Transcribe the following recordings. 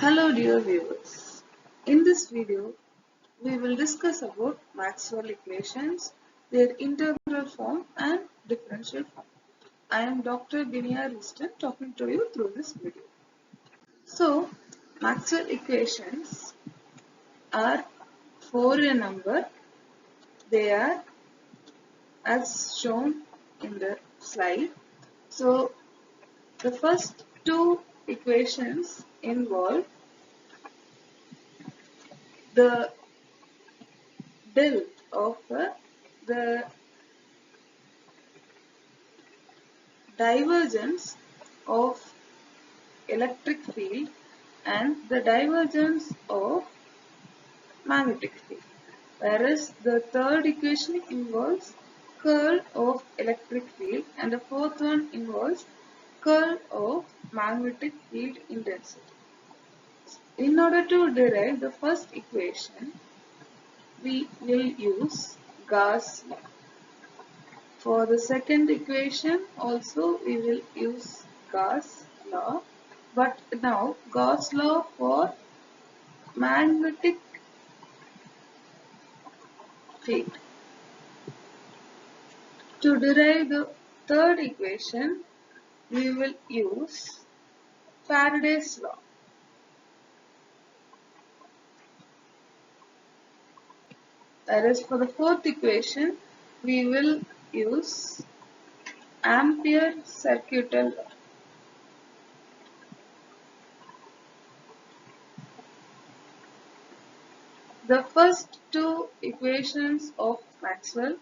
Hello dear viewers. In this video, we will discuss about Maxwell equations, their integral form and differential form. I am Dr. Dinia Riston talking to you through this video. So, Maxwell equations are four in number. They are as shown in the slide. So, the first two equations involve the del of the divergence of electric field and the divergence of magnetic field, whereas the third equation involves curl of electric field and the fourth one involves curl of magnetic field intensity. In order to derive the first equation, we will use Gauss law. For the second equation also we will use Gauss law, but now Gauss law for magnetic field. To derive the third equation, we will use Faraday's law. Whereas for the fourth equation, we will use Ampère circuital law. The first two equations of Maxwell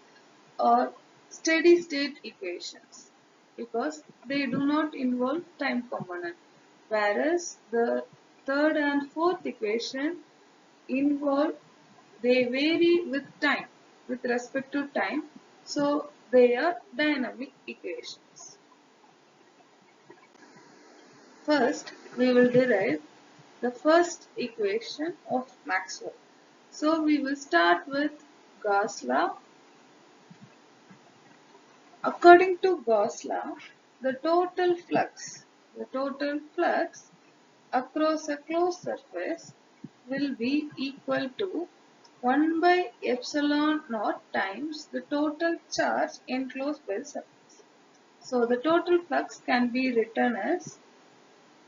are steady state equations because they do not involve time component, whereas the third and fourth equation they vary with time, with respect to time, so they are dynamic equations. First, we will derive the first equation of Maxwell. So we will start with Gauss law. According to Gauss law, the total flux across a closed surface will be equal to 1 by epsilon naught times the total charge enclosed by the surface. So the total flux can be written as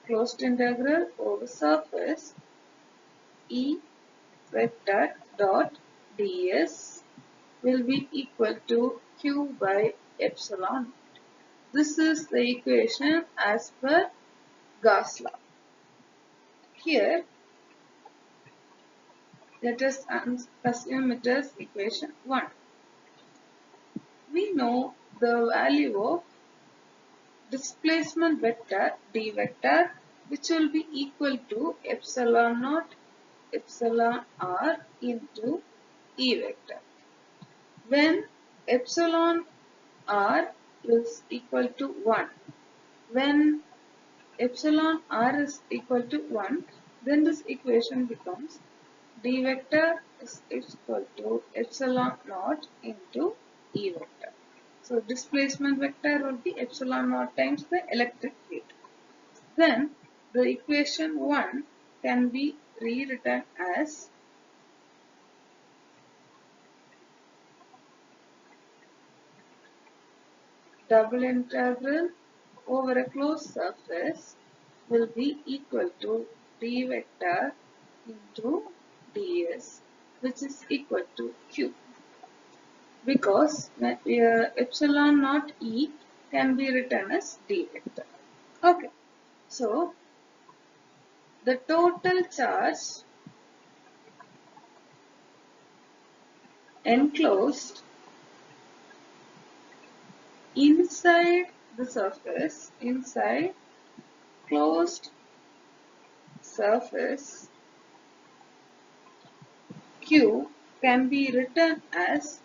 closed integral over surface E vector dot ds will be equal to q by epsilon. This is the equation as per Gauss law. Here, let us assume it is equation 1. We know the value of displacement vector d vector, which will be equal to epsilon naught epsilon r into E vector. When epsilon r is equal to 1, when epsilon r is equal to 1, then this equation becomes d vector is equal to epsilon naught into E vector. So displacement vector will be epsilon naught times the electric field. Then the equation 1 can be rewritten as double integral over a closed surface will be equal to d vector into ds, which is equal to q, because epsilon naught e can be written as d vector. Okay, so the total charge enclosed inside the surface, inside closed surface q can be written as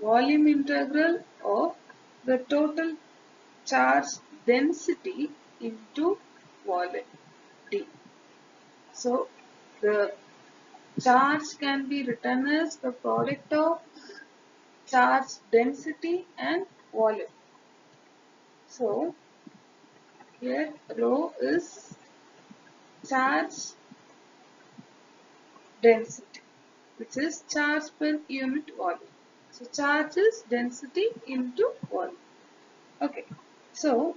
volume integral of the total charge density into volume d. So the charge can be written as the product of charge density and volume. So here rho is charge density, which is charge per unit volume. So charge is density into volume. Okay, so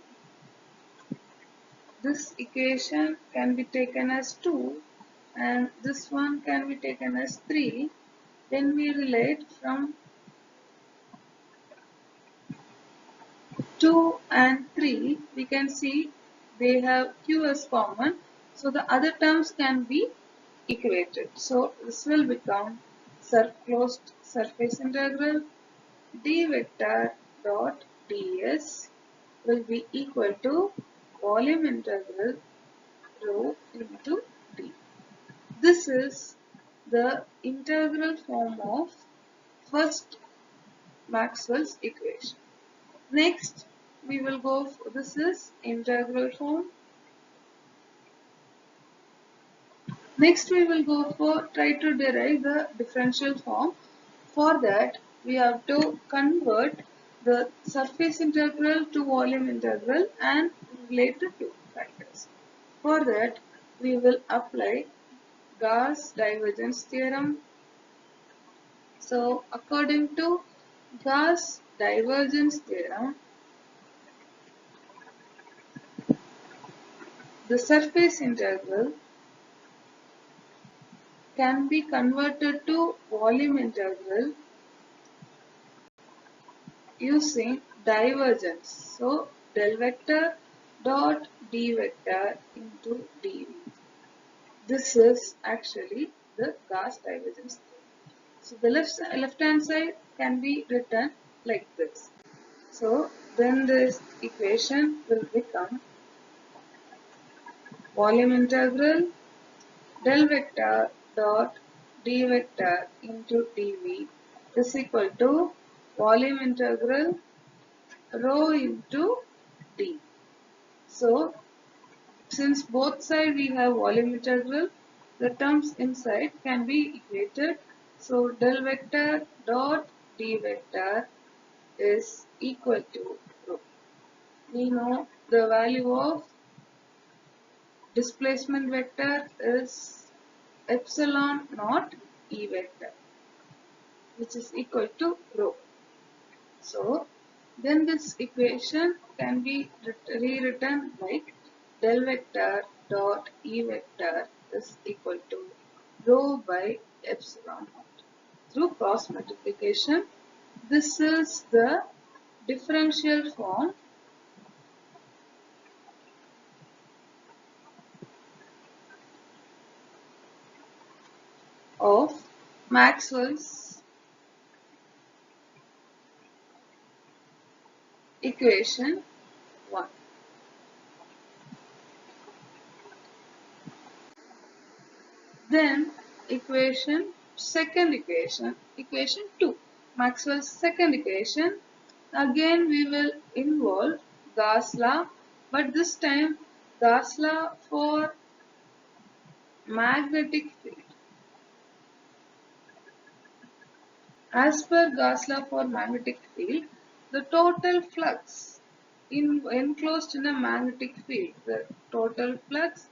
this equation can be taken as 2 and this one can be taken as 3. Then we relate from 2 and 3, we can see they have q as common, so the other terms can be equated. So this will become closed surface integral d vector dot ds will be equal to volume integral rho into d. This is the integral form of first Maxwell's equation. Next, we will go for, this is integral form. Next, we will go for try to derive the differential form. For that, we have to convert the surface integral to volume integral and relate the two factors. For that, we will apply Gauss divergence theorem. So, according to Gauss divergence theorem, the surface integral can be converted to volume integral using divergence. So del vector dot d vector into dv. This is actually the Gauss divergence theorem. So the left hand side can be written like this. So then this equation will become volume integral del vector dot d vector into dv is equal to volume integral rho into d. So since both sides we have volume integral, the terms inside can be equated. So del vector dot d vector is equal to rho. We know the value of displacement vector is epsilon naught E vector, which is equal to rho. So then this equation can be rewritten like del vector dot E vector is equal to rho by epsilon naught. Through cross multiplication, this is the differential form of Maxwell's equation 1. Then equation 2. Maxwell's second equation. Again we will involve Gauss law, but this time Gauss law for magnetic field. As per Gauss law for magnetic field, the total flux enclosed in a magnetic field, the total flux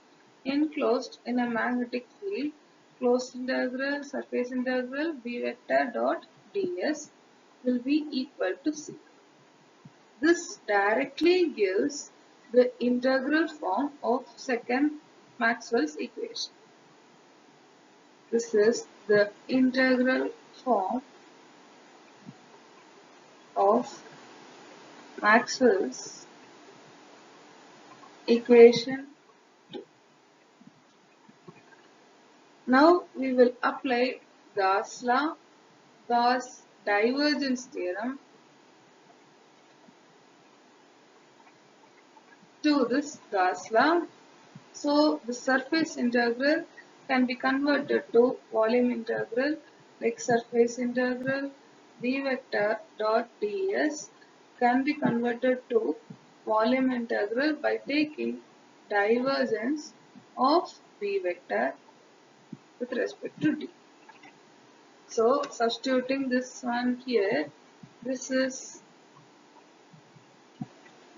enclosed in a magnetic field, closed integral, surface integral, B vector dot ds will be equal to 0. This directly gives the integral form of second Maxwell's equation. This is the integral form of Maxwell's equation 2. Now we will apply Gauss law, Gauss divergence theorem to this Gauss law. So the surface integral can be converted to volume integral like surface integral v vector dot ds can be converted to volume integral by taking divergence of v vector with respect to d. So substituting this one here, this is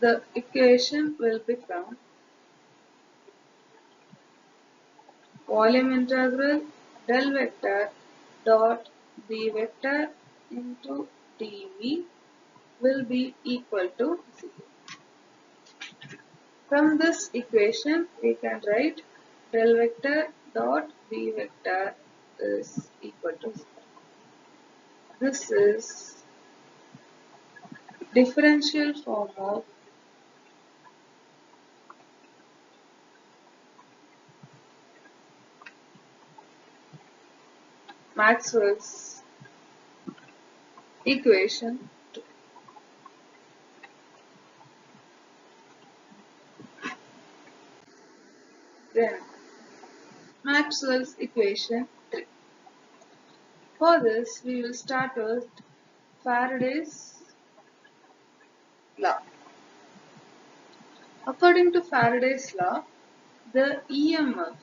the equation will become volume integral del vector dot b vector into dv will be equal to 0. From this equation we can write del vector dot b vector is equal to 0. This is differential form of Maxwell's equation 2. Then Maxwell's equation 3. For this we will start with Faraday's law. According to Faraday's law, the EMF,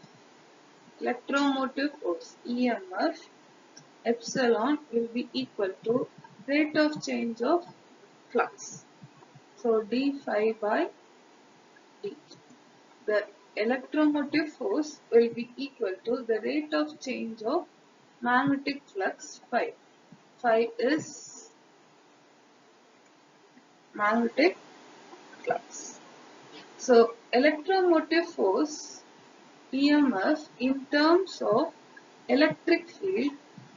electromotive force EMF, epsilon will be equal to rate of change of flux. So d phi by d. The electromotive force will be equal to the rate of change of magnetic flux phi. Phi is magnetic flux. So electromotive force EMF in terms of electric field,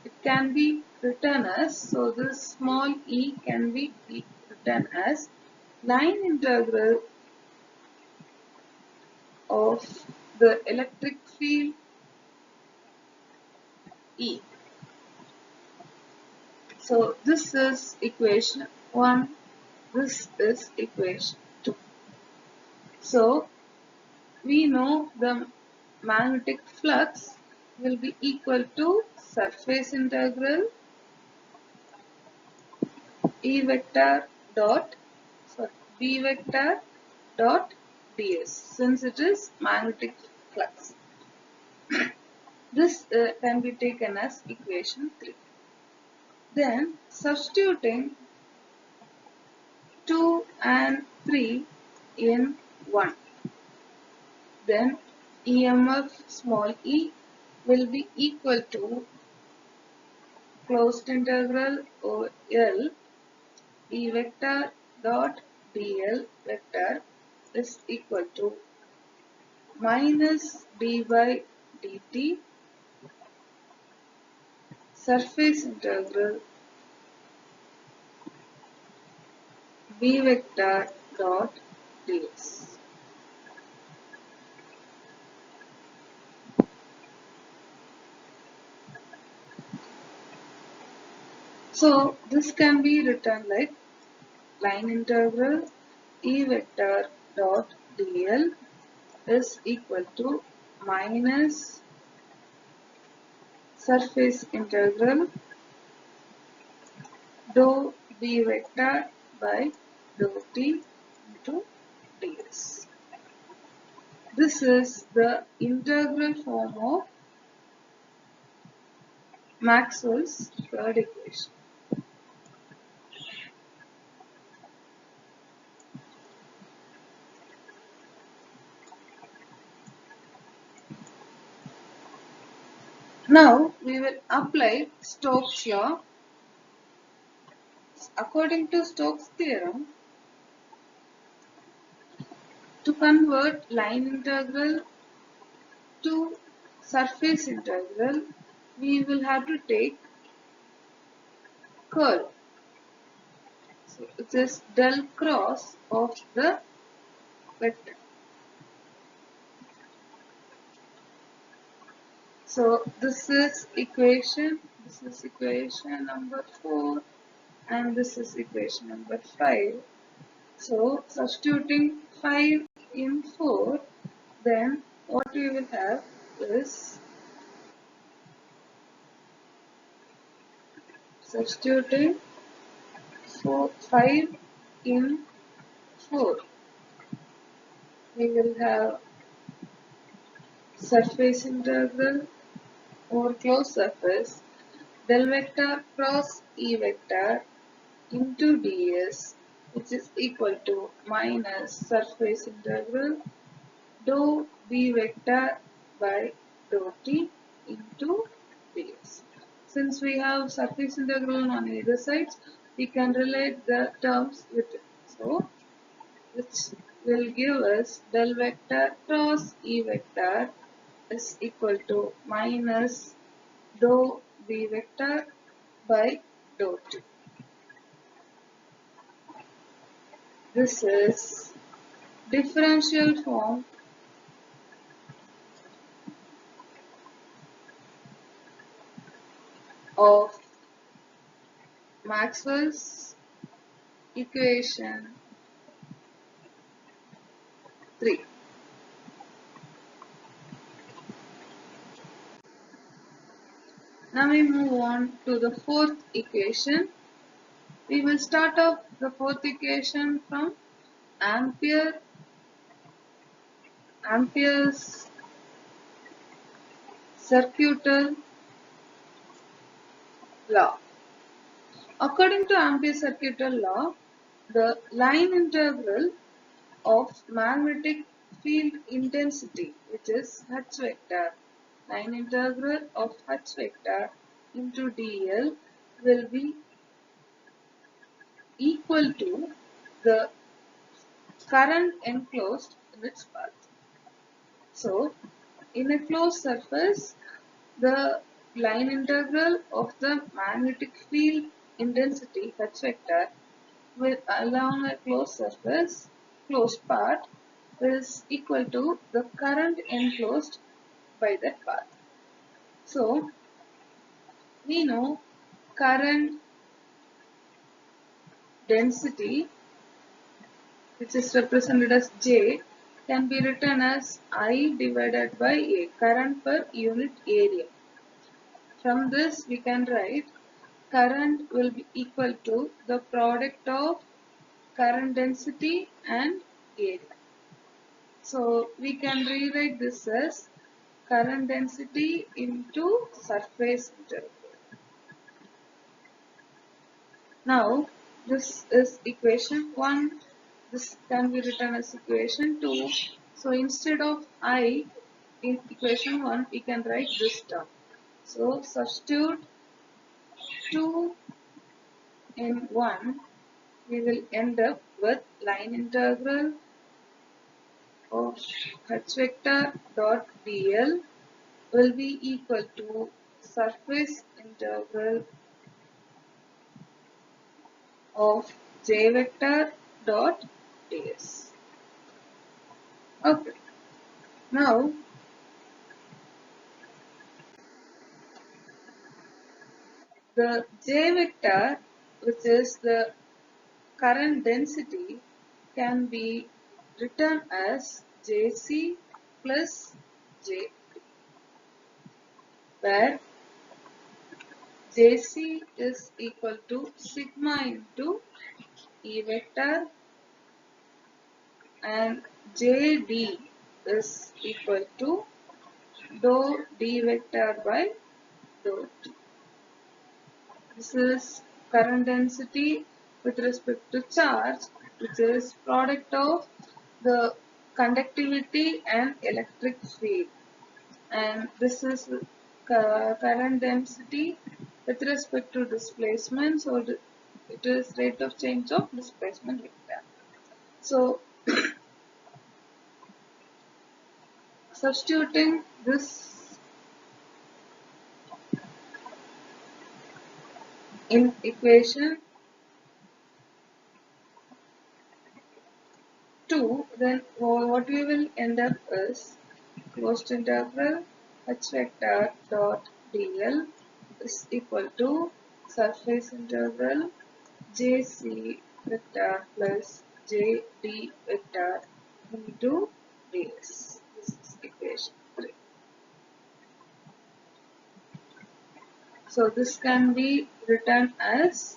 it can be written as, so this small e can be written as line integral of the electric field E. So this is equation 1, this is equation 2. So we know the magnetic flux will be equal to surface integral E vector dot B vector dot ds, since it is magnetic flux. This can be taken as equation 3. Then substituting 2 and 3 in 1. Then EMF small e will be equal to closed integral over L E vector dot dl vector is equal to minus d by dt surface integral b vector dot ds. So this can be written like line integral E vector dot dl is equal to minus surface integral dou b vector by dou t into ds. This is the integral form of Maxwell's third equation. Now we will apply Stokes' law. According to Stokes' theorem, to convert line integral to surface integral, we will have to take curl. So it is del cross of the vector. So this is equation number 4 and this is equation number 5. So substituting 5 in 4, then what we will have is substituting 5 in 4. We will have surface integral over closed surface del vector cross E vector into ds, which is equal to minus surface integral dou b vector by dou t into ds. Since we have surface integral on either sides, we can relate the terms with it. So, which will give us del vector cross E vector is equal to minus dou B vector by dou t. This is differential form of Maxwell's equation 3. Now we move on to the fourth equation. We will start off the fourth equation from Ampere's circuital law. According to Ampere's circuital law, the line integral of magnetic field intensity, which is H vector, line integral of H vector into dl will be equal to the current enclosed in its path. So, in a closed surface, the line integral of the magnetic field intensity H vector with along a closed surface, closed path, is equal to the current enclosed by that path. So, we know current density, which is represented as J, can be written as I divided by A, current per unit area. From this, we can write current will be equal to the product of current density and area. So, we can rewrite this as current density into surface integral. Now, this is equation 1. This can be written as equation 2. So, instead of I in equation 1, we can write this term. So, substitute 2 in 1, we will end up with line integral of H vector dot dl will be equal to surface integral of J vector dot ds. Okay. Now, the J vector, which is the current density, can be written as Jc plus J, where Jc is equal to sigma into E vector and Jd is equal to dou d vector by dou t. This is current density with respect to charge, which is product of the conductivity and electric field, and this is current density with respect to displacement, so it is rate of change of displacement vector. So, substituting this in equation 2, then what we will end up is closed integral H vector dot dl is equal to surface integral Jc vector plus Jd vector into ds. This is equation 3. So this can be written as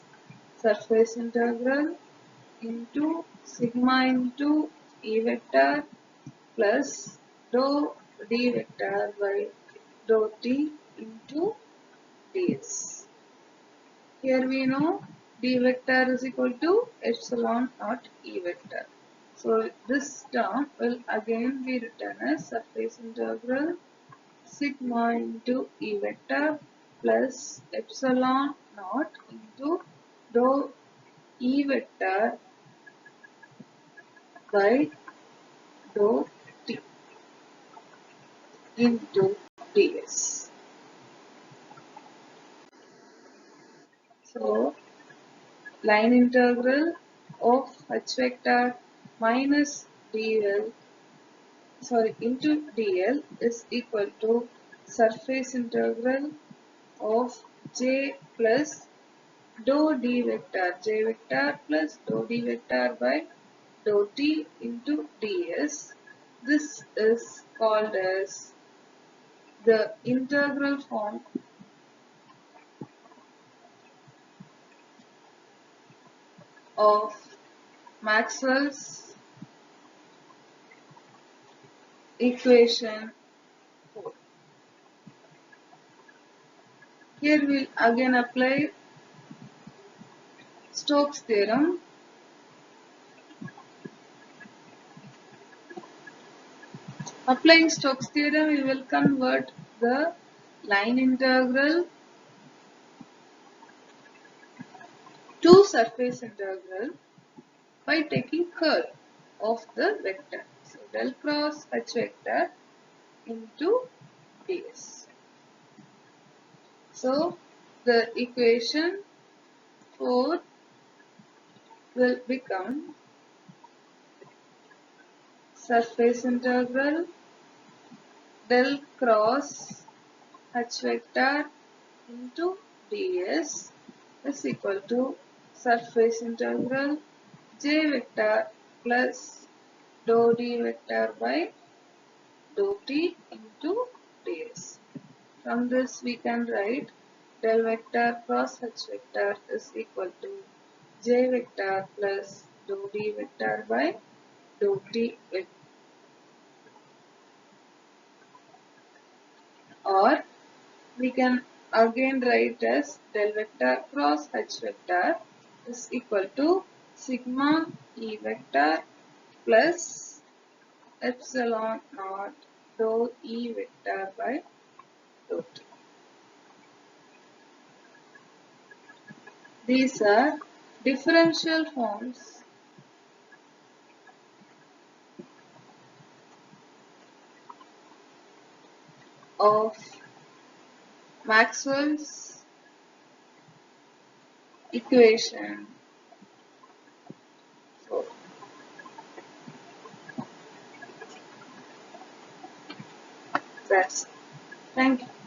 surface integral into sigma into E vector plus dou d vector by dou t into ds. Here we know d vector is equal to epsilon naught E vector. So this term will again be written as surface integral sigma into E vector plus epsilon naught into dou E vector by dou T into ds. So, line integral of h vector minus dl into dl is equal to surface integral of j plus dou d vector, j vector plus dou d vector by dou t into ds. This is called as the integral form of Maxwell's equation 4. Here we'll again apply Stokes theorem. Applying Stokes theorem, we will convert the line integral to surface integral by taking curl of the vector. So, del cross h vector into ds. So, the equation 4 will become surface integral del cross h vector into ds is equal to surface integral j vector plus dou d vector by dou t into ds. From this we can write del vector cross h vector is equal to j vector plus dou d vector by dou t vector. Or we can again write as del vector cross h vector is equal to sigma E vector plus epsilon naught dou E vector by dou t. These are differential forms of Maxwell's equation 4. That's it. Thank you.